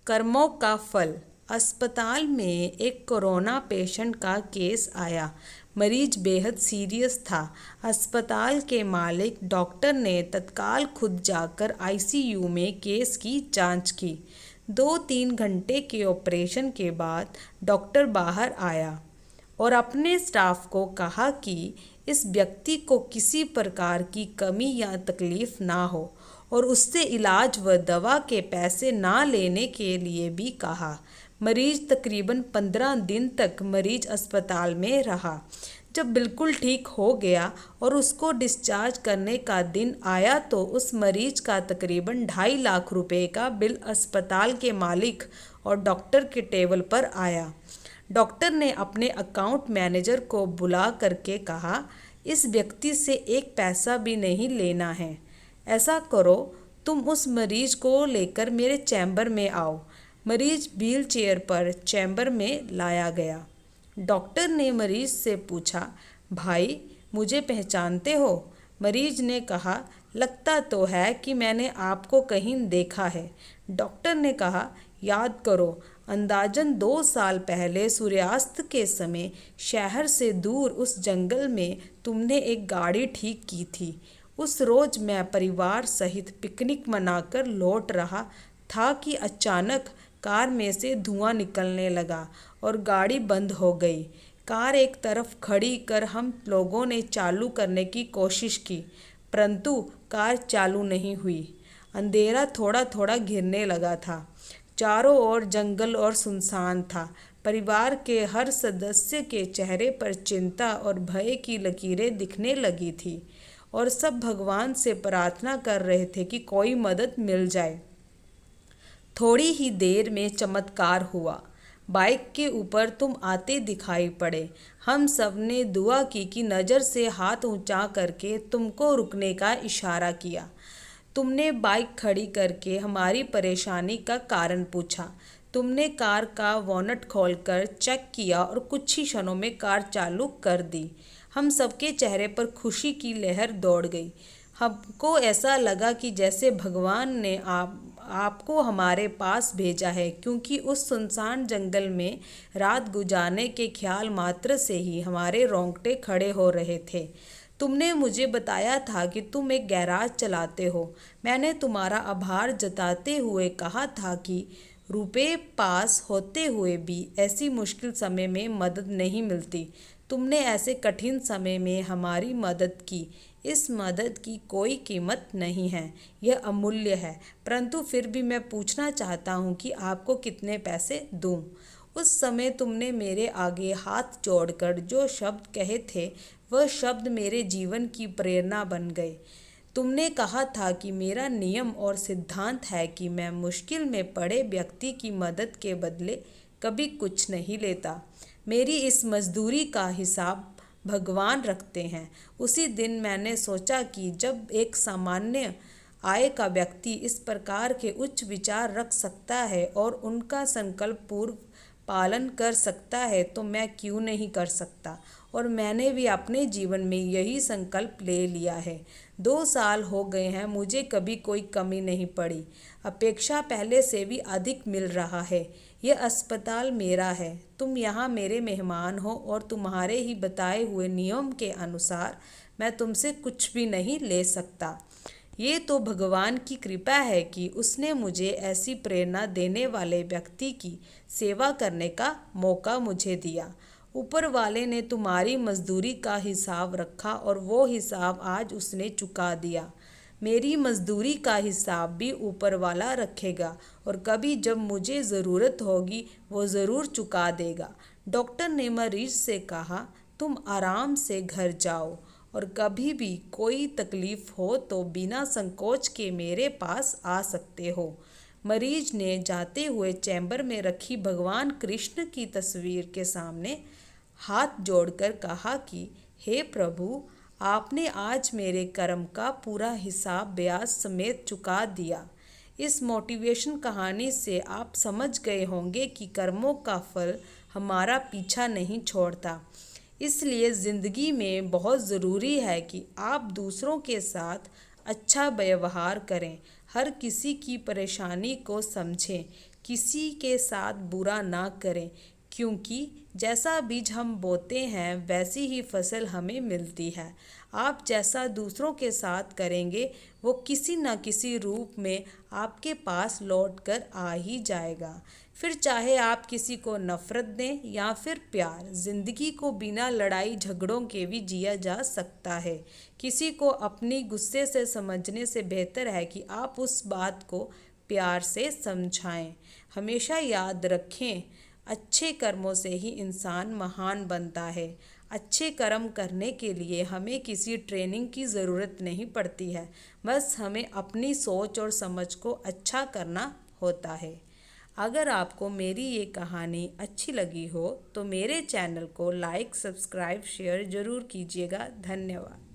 कर्मों का फल। अस्पताल में एक कोरोना पेशेंट का केस आया। मरीज बेहद सीरियस था। अस्पताल के मालिक डॉक्टर ने तत्काल खुद जाकर आईसीयू में केस की जांच की। 2-3 घंटे के ऑपरेशन के बाद डॉक्टर बाहर आया और अपने स्टाफ को कहा कि इस व्यक्ति को किसी प्रकार की कमी या तकलीफ ना हो और उससे इलाज व दवा के पैसे ना लेने के लिए भी कहा। मरीज तकरीबन 15 दिन तक मरीज अस्पताल में रहा। जब बिल्कुल ठीक हो गया और उसको डिस्चार्ज करने का दिन आया तो उस मरीज का तकरीबन 2.5 लाख रुपए का बिल अस्पताल के मालिक और डॉक्टर के टेबल पर आया। डॉक्टर ने अपने अकाउंट मैनेजर को बुला करके कहा, इस व्यक्ति से एक पैसा भी नहीं लेना है। ऐसा करो, तुम उस मरीज को लेकर मेरे चैम्बर में आओ। मरीज व्हील चेयर पर चैम्बर में लाया गया। डॉक्टर ने मरीज से पूछा, भाई मुझे पहचानते हो? मरीज ने कहा, लगता तो है कि मैंने आपको कहीं देखा है। डॉक्टर ने कहा, याद करो, अंदाजन 2 साल पहले सूर्यास्त के समय शहर से दूर उस जंगल में तुमने एक गाड़ी ठीक की थी। उस रोज मैं परिवार सहित पिकनिक मनाकर लौट रहा था कि अचानक कार में से धुआं निकलने लगा और गाड़ी बंद हो गई। कार एक तरफ खड़ी कर हम लोगों ने चालू करने की कोशिश की, परंतु कार चालू नहीं हुई। अंधेरा थोड़ा थोड़ा घिरने लगा था। चारों ओर जंगल और सुनसान था। परिवार के हर सदस्य के चेहरे पर चिंता और भय की लकीरें दिखने लगी थी और सब भगवान से प्रार्थना कर रहे थे कि कोई मदद मिल जाए। थोड़ी ही देर में चमत्कार हुआ। बाइक के ऊपर तुम आते दिखाई पड़े। हम सब ने दुआ की कि नज़र से हाथ ऊंचा करके तुमको रुकने का इशारा किया। तुमने बाइक खड़ी करके हमारी परेशानी का कारण पूछा। तुमने कार का बोनट खोलकर चेक किया और कुछ ही क्षणों में कार चालू कर दी। हम सबके चेहरे पर खुशी की लहर दौड़ गई। हमको ऐसा लगा कि जैसे भगवान ने आपको हमारे पास भेजा है, क्योंकि उस सुनसान जंगल में रात गुजारने के ख्याल मात्र से ही हमारे रोंगटे खड़े हो रहे थे। तुमने मुझे बताया था कि तुम एक गैराज चलाते हो। मैंने तुम्हारा आभार जताते हुए कहा था कि रुपए पास होते हुए भी ऐसी मुश्किल समय में मदद नहीं मिलती। तुमने ऐसे कठिन समय में हमारी मदद की। इस मदद की कोई कीमत नहीं है, यह अमूल्य है, परंतु फिर भी मैं पूछना चाहता हूँ कि आपको कितने पैसे दूँ? उस समय तुमने मेरे आगे हाथ जोड़कर जो शब्द कहे थे वह शब्द मेरे जीवन की प्रेरणा बन गए। तुमने कहा था कि मेरा नियम और सिद्धांत है कि मैं मुश्किल में पड़े व्यक्ति की मदद के बदले कभी कुछ नहीं लेता। मेरी इस मजदूरी का हिसाब भगवान रखते हैं। उसी दिन मैंने सोचा कि जब एक सामान्य आय का व्यक्ति इस प्रकार के उच्च विचार रख सकता है और उनका संकल्प पूर्व पालन कर सकता है तो मैं क्यों नहीं कर सकता। और मैंने भी अपने जीवन में यही संकल्प ले लिया है। 2 साल हो गए हैं, मुझे कभी कोई कमी नहीं पड़ी। अपेक्षा पहले से भी अधिक मिल रहा है। यह अस्पताल मेरा है। तुम यहाँ मेरे मेहमान हो और तुम्हारे ही बताए हुए नियम के अनुसार मैं तुमसे कुछ भी नहीं ले सकता। ये तो भगवान की कृपा है कि उसने मुझे ऐसी प्रेरणा देने वाले व्यक्ति की सेवा करने का मौका मुझे दिया। ऊपर वाले ने तुम्हारी मजदूरी का हिसाब रखा और वो हिसाब आज उसने चुका दिया। मेरी मजदूरी का हिसाब भी ऊपर वाला रखेगा और कभी जब मुझे ज़रूरत होगी वो ज़रूर चुका देगा। डॉक्टर ने मरीज से कहा, तुम आराम से घर जाओ और कभी भी कोई तकलीफ़ हो तो बिना संकोच के मेरे पास आ सकते हो। मरीज ने जाते हुए चैम्बर में रखी भगवान कृष्ण की तस्वीर के सामने हाथ जोड़कर कहा कि हे प्रभु, आपने आज मेरे कर्म का पूरा हिसाब ब्याज समेत चुका दिया। इस मोटिवेशन कहानी से आप समझ गए होंगे कि कर्मों का फल हमारा पीछा नहीं छोड़ता। इसलिए ज़िंदगी में बहुत ज़रूरी है कि आप दूसरों के साथ अच्छा व्यवहार करें। हर किसी की परेशानी को समझें, किसी के साथ बुरा ना करें, क्योंकि जैसा बीज हम बोते हैं वैसी ही फसल हमें मिलती है। आप जैसा दूसरों के साथ करेंगे वो किसी न किसी रूप में आपके पास लौट कर आ ही जाएगा। फिर चाहे आप किसी को नफ़रत दें या फिर प्यार, ज़िंदगी को बिना लड़ाई झगड़ों के भी जिया जा सकता है। किसी को अपनी गुस्से से समझने से बेहतर है कि आप उस बात को प्यार से समझाएं। हमेशा याद रखें, अच्छे कर्मों से ही इंसान महान बनता है। अच्छे कर्म करने के लिए हमें किसी ट्रेनिंग की ज़रूरत नहीं पड़ती है, बस हमें अपनी सोच और समझ को अच्छा करना होता है। अगर आपको मेरी ये कहानी अच्छी लगी हो तो मेरे चैनल को लाइक, सब्सक्राइब, शेयर ज़रूर कीजिएगा। धन्यवाद।